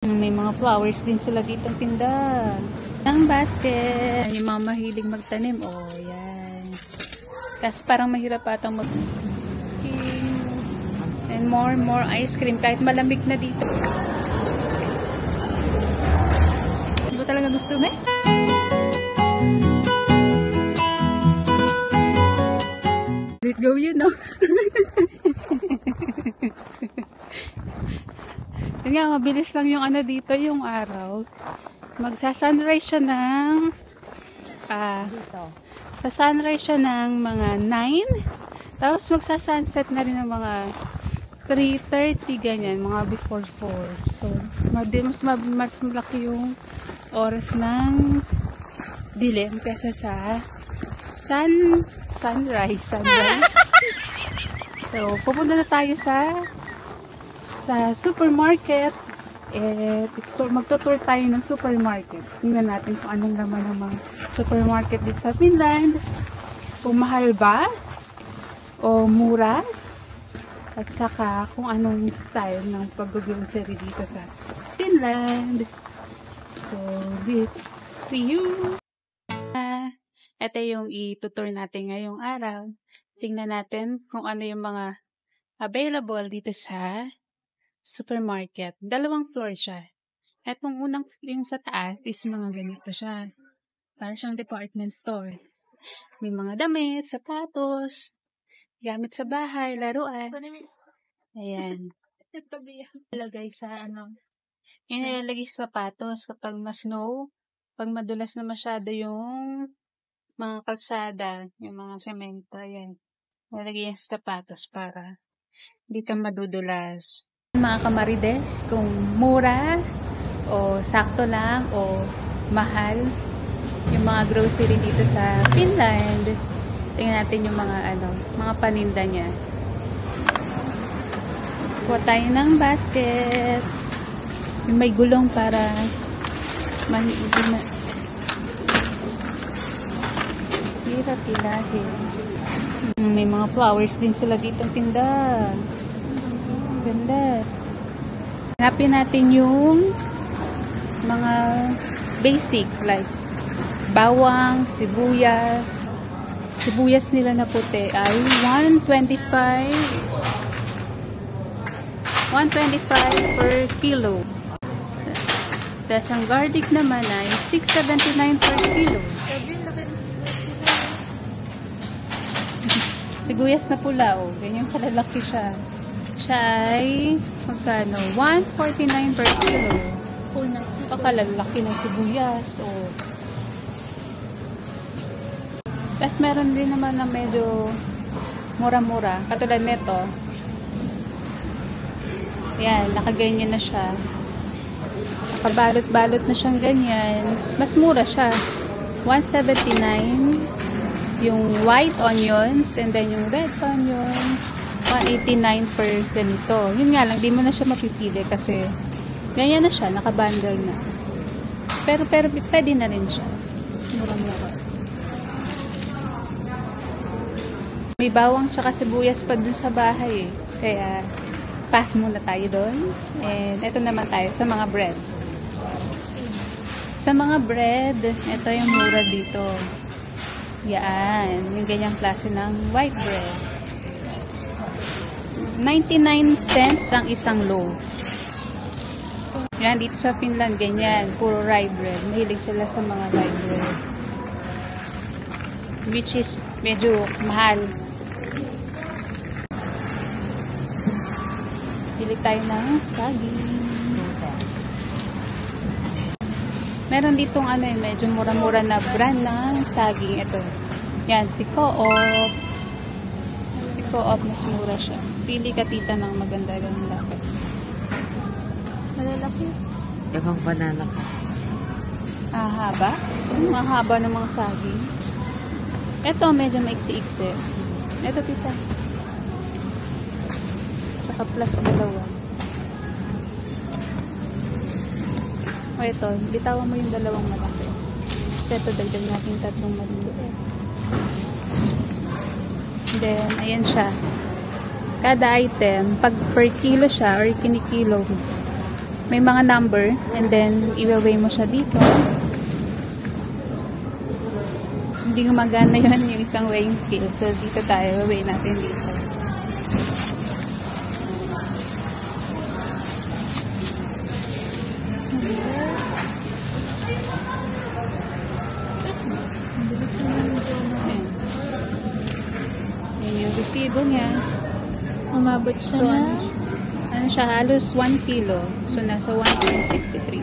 May mga flowers din sila dito ang tinda. Ang basket. Yung mga mahilig magtanim. Oh, yan. Kasi parang mahirap atang mag... And more ice cream. Kahit malamig na dito. Hindi ko talaga gusto na eh. Let go yun, no? Yun nga, mabilis lang yung ano dito, yung araw. Magsa-sunrise siya ng sa-sunrise siya ng mga 9. Tapos magsa-sunset na rin ng mga 3:30 ganyan, mga before 4. So, mas malaki yung oras ng dilim kaysa sa sunrise. So, pupunta na tayo sa supermarket. Magtutour tayo ng supermarket. Tingnan natin kung anong laman ng mga supermarket dito sa Finland. Kung mahal ba o mura. At saka kung anong style ng pag-grocery dito sa Finland. So, let's see you. Ito yung itutur natin ngayong araw. Tingnan natin kung ano yung mga available dito sa supermarket. 2 floor siya. At yung unang yung sa taas is mga ganito siya. Para siyang department store. May mga damit, sapatos, gamit sa bahay, laruan. Ayan. Ilagay sa ano? Nilalagay sa sapatos kapag ma-snow. Pag madulas na masyado yung mga kalsada, yung mga semento, ayan. Nalagay yung sapatos para hindi ka madudulas. Mga kamarides, kung mura o sakto lang o mahal yung mga grocery dito sa Finland. Tingnan natin yung mga paninda niya. Kuha tayo ng basket. Yung may gulong para hirap hilahin. May mga flowers din sila dito ang tinda. Ganda. Hanapin natin yung mga basic like bawang, sibuyas. Sibuyas nila na puti ay 125 per kilo. Tapos ang garlic naman ay 6.79 per kilo. Sibuyas na pula, oh. Ganyan kalalaki siya. Siya ay, magkano? 1.49 per kilo. Pakalalaki ng sibuyas, oh. Tapos meron din naman na medyo mura-mura. Katulad nito. Yan, nakaganyan na siya. Nakabalot-balot na siyang ganyan. Mas mura siya. 179 yung white onions and then yung red onion 189 per ganito. Yun nga lang, di mo na siya mapipili kasi ganyan na siya, nakabundle na. Pero pwede na rin siya. Mura-mura. May bawang tsaka sibuyas pa dun sa bahay eh. Kaya pass muna tayo doon. And ito naman tayo sa mga bread. Sa mga bread, ito yung mura dito. Yan. Yung ganyang klase ng white bread. 99 cents ang isang loaf. Yan, dito sa Finland, ganyan. Puro rye bread. Mahilig sila sa mga rye bread. Which is medyo mahal. Pili tayo ng saging. Meron ditong medyo mura-mura na brand ng saging. Ito. Yan, si Co-op. Si Co-op, mas mura siya. Pili ka tita ng maganda-ganda. Malalaki. Ibang banana. Haba? Ang haba ng mga saging. Ito, medyo maiksi-iksi. Ito, tita. Saka plus 2. O ito, bitawan mo yung 2 malaki. Ito, dagdag natin 3 maliliit. Then, ayan siya. Kada item, pag per kilo siya, or kinikilo, May mga number, and then i-weigh mo siya dito. Hindi gumagana yun yung isang weighing scale. So, dito tayo, weigh natin dito. Yan yung resibo niya. Umabot siya So, na. ano siya, halos 1 kilo. So, nasa 1.63.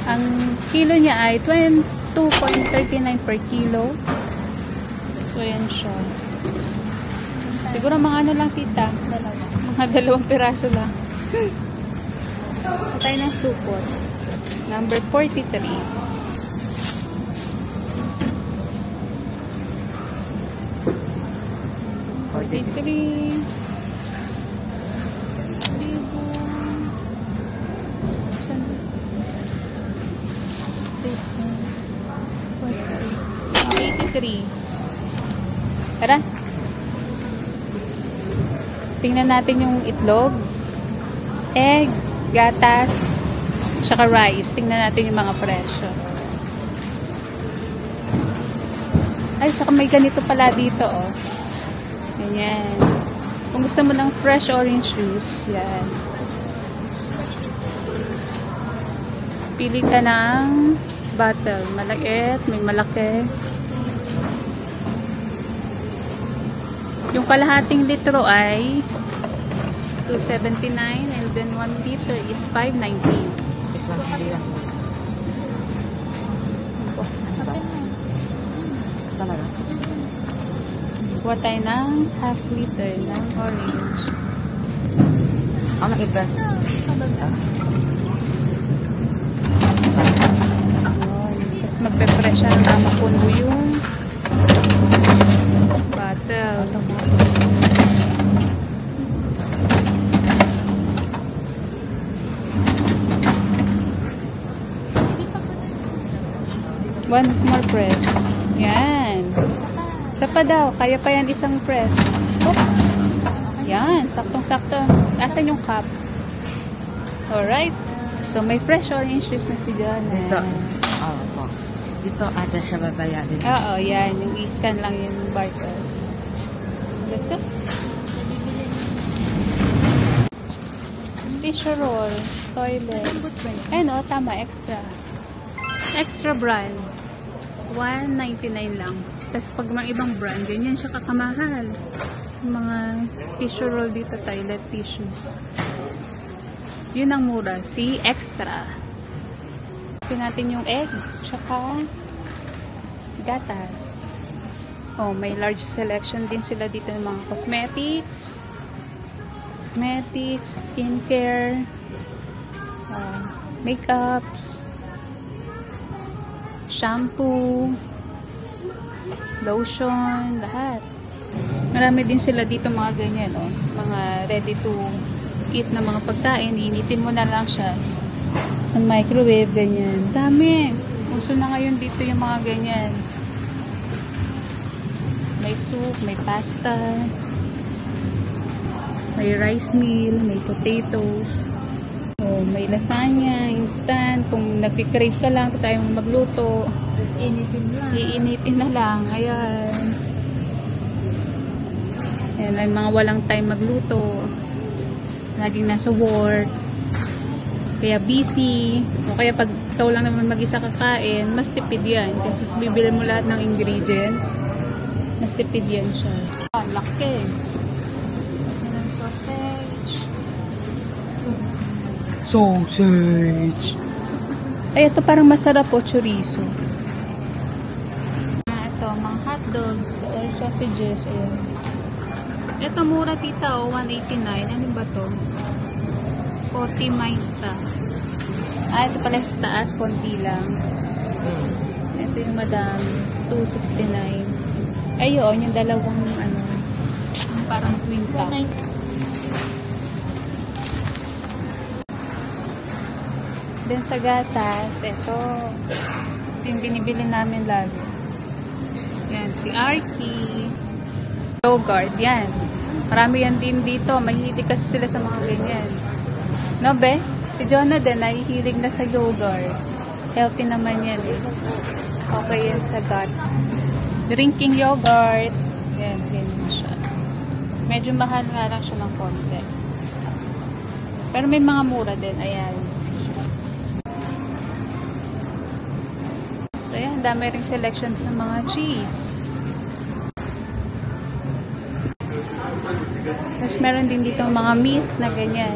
Ang kilo niya ay 22.39 per kilo. So, yan siya. Siguro mga ano lang, tita. Mga 2 piraso lang. Patay ng supot. Number 43. Tara. Tingnan natin yung itlog, egg, gatas, saka rice. Tingnan natin yung mga presyo. Ay, saka may ganito pala dito, oh. Ganyan. Kung gusto mo ng fresh orange juice, yan. Pili ka ng bottle. Maliit, may malaki. Yung kalahating litro ay 279 and then 1 liter is 519. Isang kilo. Talaga? Kuha tayo ng half liter ng orange. Ano iba? Tapos magpe-fresh siya na mapuno yung bottle. One more press. Yan. Isa pa daw. Kaya pa yan isang press. Oh. Yan. Saktong-sakto. Asan yung cup? Alright. So, may fresh orange juice na si John. Dito. Oo. Dito ada siya babayarin. Oo, yan. Yung i-scan lang yung barcode. Let's go. Tissue roll. Toilet. Ayun o, tama. Extra. Extra brand. 199 lang. Tapos pag mga ibang brand, ganyan siya kakamahal. Yung mga tissue roll dito, toilet tissues. Yun ang mura. Si Extra. Ipin natin yung egg, tsaka gatas. Oh, may large selection din sila dito ng mga cosmetics, skincare, makeups, shampoo, lotion, lahat. Marami din sila dito mga ganyan, oh. Mga ready to eat na mga pagkain. Initin mo na lang siya sa microwave, ganyan. Dami. Uso na ngayon dito yung mga ganyan. May soup, may pasta, may rice meal, may potatoes. Oh, may lasagna, instant. Kung nagkikrave ka lang, tapos ayaw mo magluto, iinitin na lang. Ayan. Ayan, ay mga walang time magluto. Laging nasa work. Kaya busy. O kaya pag ikaw lang naman mag-isa kakain, mas tipid yan. Kasi bibili mo lahat ng ingredients. Mas tipid yan siya. Ah, laki. Ayan, sausage. Sausage. Ay, ito parang masarap po, chorizo. Ito, mga hotdogs or sausages. Ayan. Ito, mura tita, oh, 189. Ano ba to? Koti Maista. Ah, ito pala sa taas, konti lang. Ito yung madam, 269. Ayun, yung dalawang, ano, parang twin cup. Then sa gatas, ito yung binibili namin lagi. Yan, si Arky. Yogurt, yan. Marami yan din dito. Mahilig kasi sila sa mga ganyan. No, be? Si Jonah din, nahihilig na sa yogurt. Healthy naman yan eh. Okay yan sa guts. Drinking yogurt. Yan, ganyan siya. Medyo mahal nga lang siya ng konti. Pero may mga mura din. Ayan. So, ayan. Dami ring selections ng mga cheese. Tapos meron din dito mga meat na ganyan.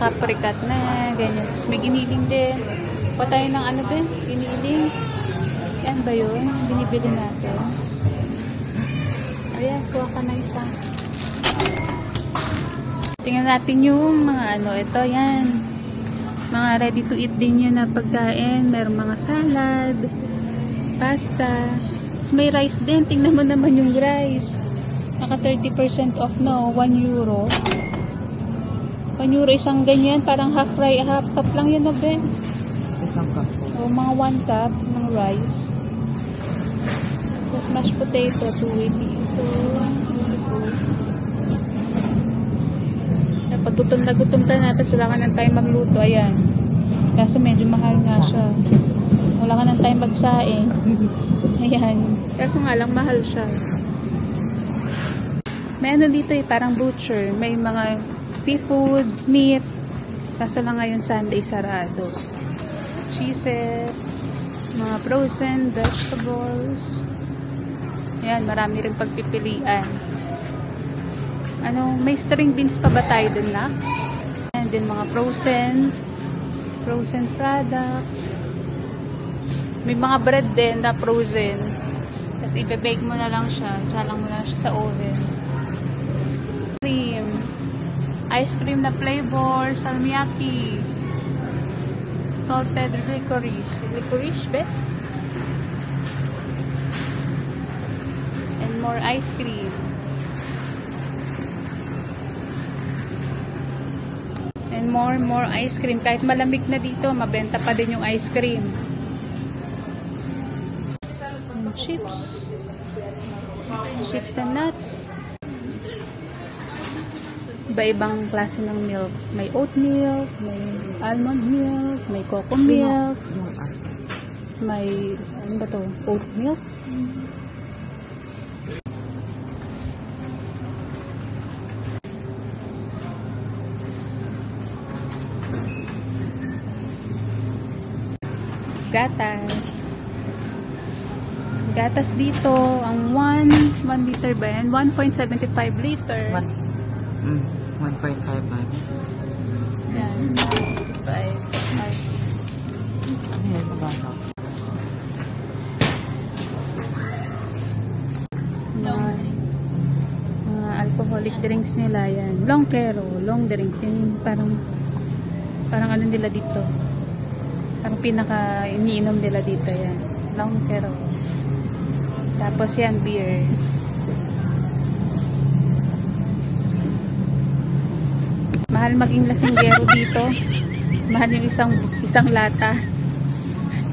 Capricat na, ganyan. Tapos may giniling din. Pa tayo ng ano din? Giniling. Yan ba yun? Binibili natin. Ayan, kuha ka na isa. Tingnan natin yung mga ano. Ito, yan. Mga ready to eat din yun na pagkain. Meron mga salad, pasta. Tapos may rice din. Tingnan mo naman yung rice. Naka 30% off no, 1 euro. 1 euro isang ganyan, parang half cup lang yun na Ben. Isang cup po. O mga 1 cup ng rice. Tapos mashed potato, 280. So, pag gutom ka na, tapos wala ka ng time magluto, ayan. Kaso medyo mahal nga siya. Wala ka ng time magsaing. Ayan. Kaso nga lang, mahal siya. May ano dito eh, parang butcher. May mga seafood, meat. Kaso lang ngayon Sunday sarado. Cheeses, mga frozen vegetables. Ayan, marami rin pagpipilian. Ano, may string beans pa ba tayo dun na? And then mga frozen products. May mga bread din na frozen. Tapos ibe-bake mo na lang siya. Salang mo na lang siya sa oven. Ice cream na flavor, salmiakki, salted licorice. Licorice, be? And more ice cream. And more ice cream. Kahit malamig na dito, mabenta pa din yung ice cream. And chips. Chips and nuts. Iba-ibang klase ng milk. May oat milk, may almond milk, may cocoa milk, may, ano ba to? Oat milk. Gatas. Gatas dito, ang 1 liter ba yan? 1.75 liter. 1.55. Yan. 5. Ano yan? Magkano? Mga alcoholic drinks nila yan. Long drink. Yung parang ano nila dito. Parang pinaka iniinom nila dito yan. Long kero. Tapos yan, beer. Mahal maging lasinggero dito. Mahal yung isang lata.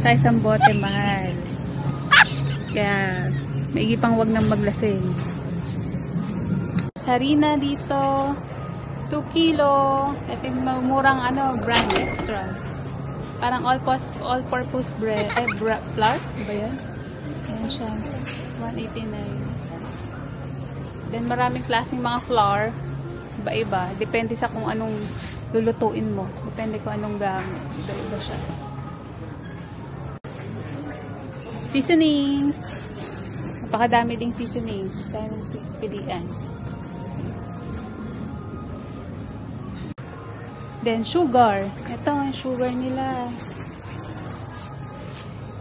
Sa isang bote, mahal. Kaya, maigi pang wag nang maglasing. Sarina dito, 2 kilo. Ito yung murang brand extra. Parang all-purpose bread. Flour? Ba yan? Ayan siya. 189. Then, maraming klaseng mga flour. Iba-iba. Depende sa kung anong lulutuin mo. Depende kung anong gamit. Iba-iba siya. Seasonings. Napakadami ding seasonings. Tayo pilihan. Then, sugar. Ito, ang sugar nila.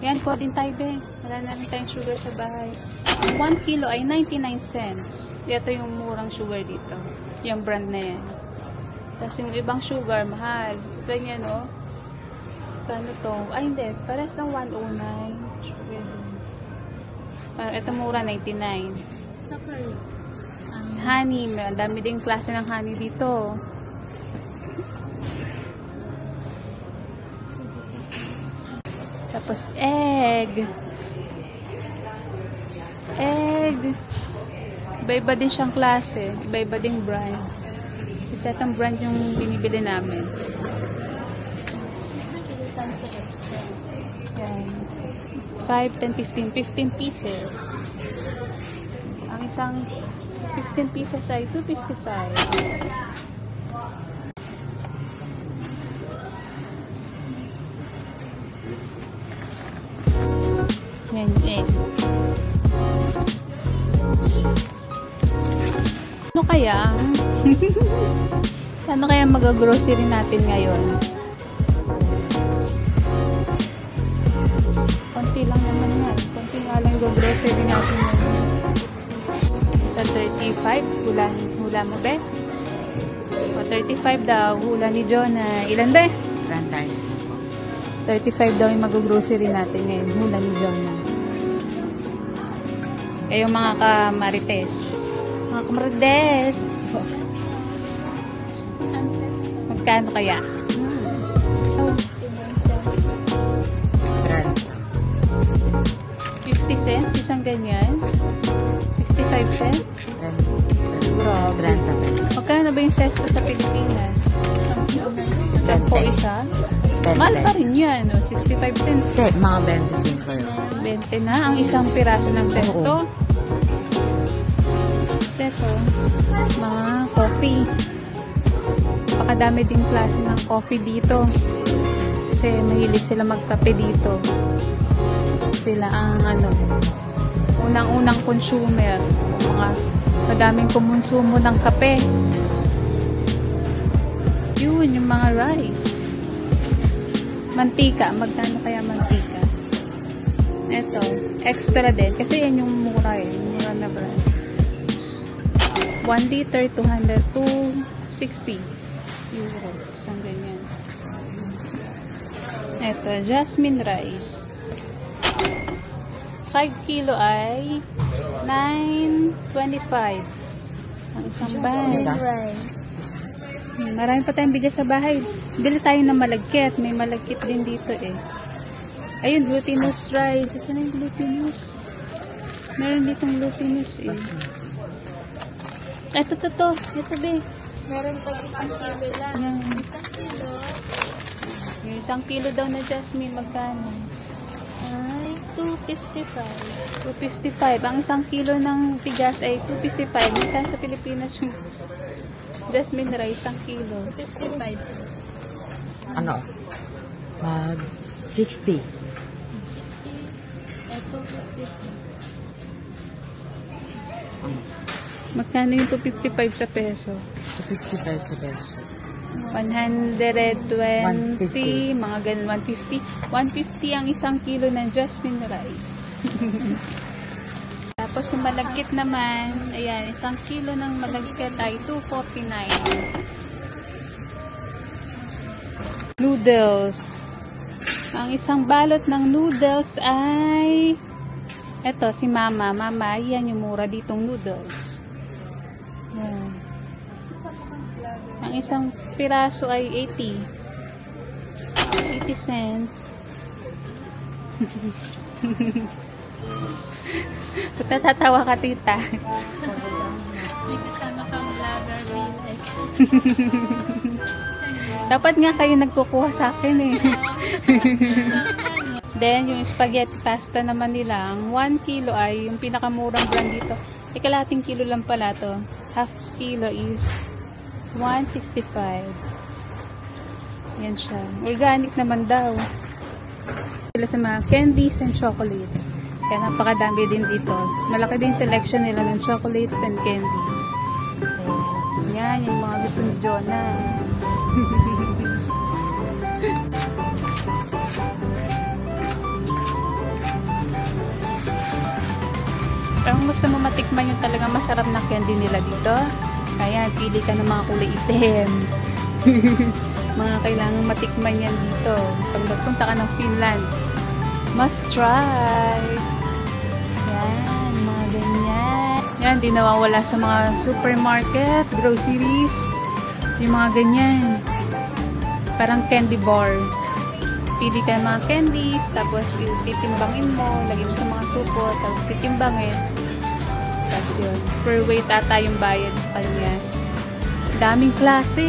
Yan, kuha din tayo, be. Wala na rin tayong sugar sa bahay. 1 kilo ay 99 cents. Ito yung murang sugar dito. Yung brand na yan. Tapos yung ibang sugar, mahal. Ganyan, oh. Kano to? Ay, hindi. Pares ng 109. Sugar. Ito mura, 99. Sugar. Honey. Ang dami din klase ng honey dito. Tapos, egg. Iba-iba din siyang klase. Iba-iba ding brand. Isa itong brand yung binibili namin. Yan. 5, 10, 15. 15 pieces. Ang isang 15 pieces ay 255. Yan eh. Ano kaya? Ano kaya mag-grocery natin ngayon? Konti lang naman yan. Konti nga lang go-grocery natin ngayon. Sa 35, hula mo be? O 35 daw, hula ni Jonah. Ilan be? 35 daw yung mag-grocery natin ngayon. Hula ni Jonah. Eh yung mga kamarites. Mga kamarites. Magkano kaya? Oh. 50 cents? Isang ganyan? 65 cents? Grabe. Magkano ba yung sesto sa Pilipinas? 10 po isa? Mahal pa rin yan, no? 65 cents. Okay, mga 25 yun. 20 na ang isang piraso ng sesto. Sesto. Mga coffee. Pakadami ding klase ng coffee dito. Kasi mahilig sila magkape dito. Sila ang unang-unang consumer. Mga madaming kumonsumo ng kape. Yun, yung mga rice. Mantika. Magkano kaya mantika? Ito. Extra din. Kasi yan yung mura eh. Mura na brand. 1 liter, 260 euro. Isang ganyan. Ito. Jasmine rice. 5 kilo ay 9.25. Ang isang bag. Marami pa tayong bigas sa bahay. Bili tayo ng malagkit. May malagkit din dito eh. Ayun, glutinous rice. Saan na yung glutinous? Meron ditong glutinous eh. Ito. Ito be. Meron tag 1 kilo lang. Yan. 1 kilo. Yung 1 kilo daw na jasmine, magkano? Ay, 255. 255. Ang 1 kilo ng bigas ay 255. Magkano sa Pilipinas yung jasmine rice, 1 kilo? 55. Ano? 60. Ito, 50. Magkano yung 255 sa peso? 255 sa peso. 120, mga ganun, 150. 150 ang 1 kilo ng jasmine rice. Tapos yung malagkit naman, ayan, 1 kilo ng malagkit ay 249. Noodles. Ang isang balot ng noodles ay eto, si Mama. Mama, yan yung mura ditong noodles. Yan. Ang isang piraso ay 80 cents. Natatawa ka, tita. May kasama kang vlogger, Venus. Dapat nga kayo nagkukuha sa akin eh. Then, yung spaghetti pasta naman nila, ang 1 kilo ay yung pinakamurang brand dito. Kalahating kilo lang pala to. Half kilo is 165. Yan siya. Organic naman daw. Sila sa mga candies and chocolates. Kaya napakadami din dito. Malaki din selection nila ng chocolates and candies. Yan, yung mga gusto ni Jonah. Kung gusto mo matikman yung talagang masarap na candy nila dito, kaya pili ka ng mga kulay itim. Mga kailangan matikman yan dito. Pag nagpunta ka ng Finland, must try. Yan, mga ganyan. Yan, di nawawala sa mga supermarket, groceries. Yung mga ganyan. Parang candy bar. Pili ka ng mga candies, tapos titimbangin mo, lagyan mo sa mga supot, tapos titimbangin. Tapos yun, per weight ata yung bayad sa kanya. Daming klase.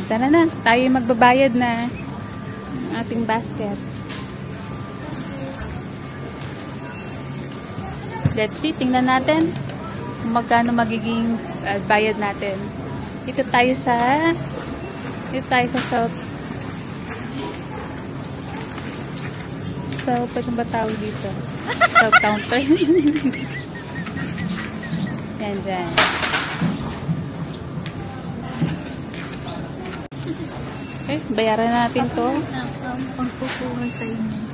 Tara na, tayo magbabayad na ng ating basket. Let's see, tingnan natin kung magkano magiging bayad natin. Dito tayo sa ano ba tawag dito? South counter. Yan dyan. Okay, bayaran natin to. Pagpupungan sa inyo.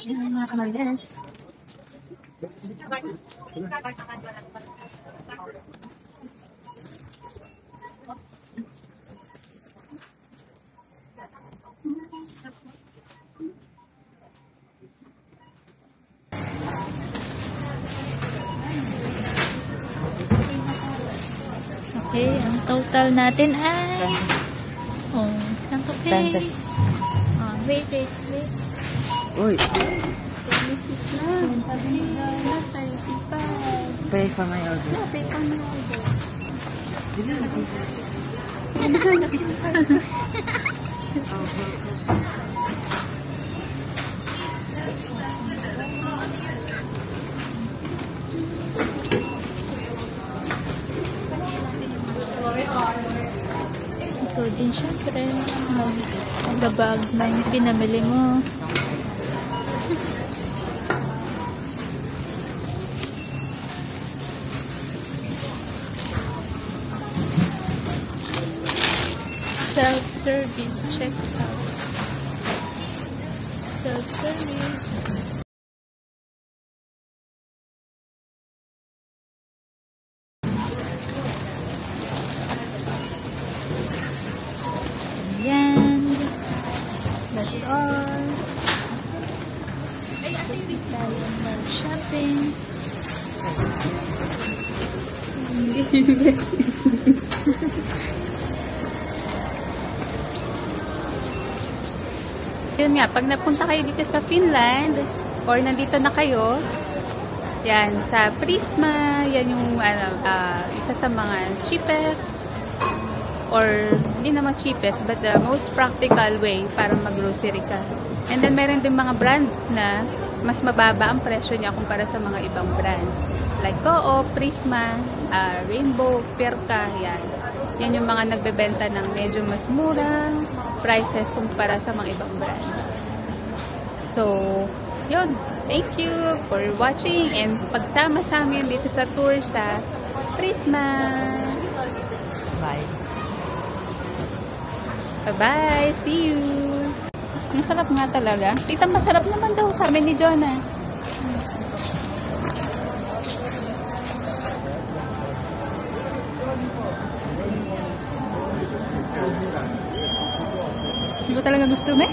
Yan mga kamales. Okay, ang total natin ay... Oh, scan to pay. Tantas. Wait. Uy, 26 na. Sabi niya, 35. pay for my order. Pay pa na ako. Ito din syempre. Magdabag na yung pinamili mo. Self-service checkout. Self-service. Yan. That's all. Tapos tayo mag-shopping. Yun nga, pag napunta kayo dito sa Finland, or nandito na kayo, yan, sa Prisma, yan yung isa sa mga cheapest, or hindi naman cheapest, but the most practical way para mag-grocery ka. And then, meron din mga brands na mas mababa ang presyo niya kumpara sa mga ibang brands. Like Co-op, Prisma, Rainbow, Perka, yan. Yan yung mga nagbebenta ng medyo mas murang prices kumpara sa mga ibang brands. So, yun. Thank you for watching and pagsama sa amin dito sa tour sa Prisma. Bye. Bye-bye. See you. Masarap nga talaga. Tita, masarap naman daw sabi ni Jonah. Hindi ko talaga gusto, me.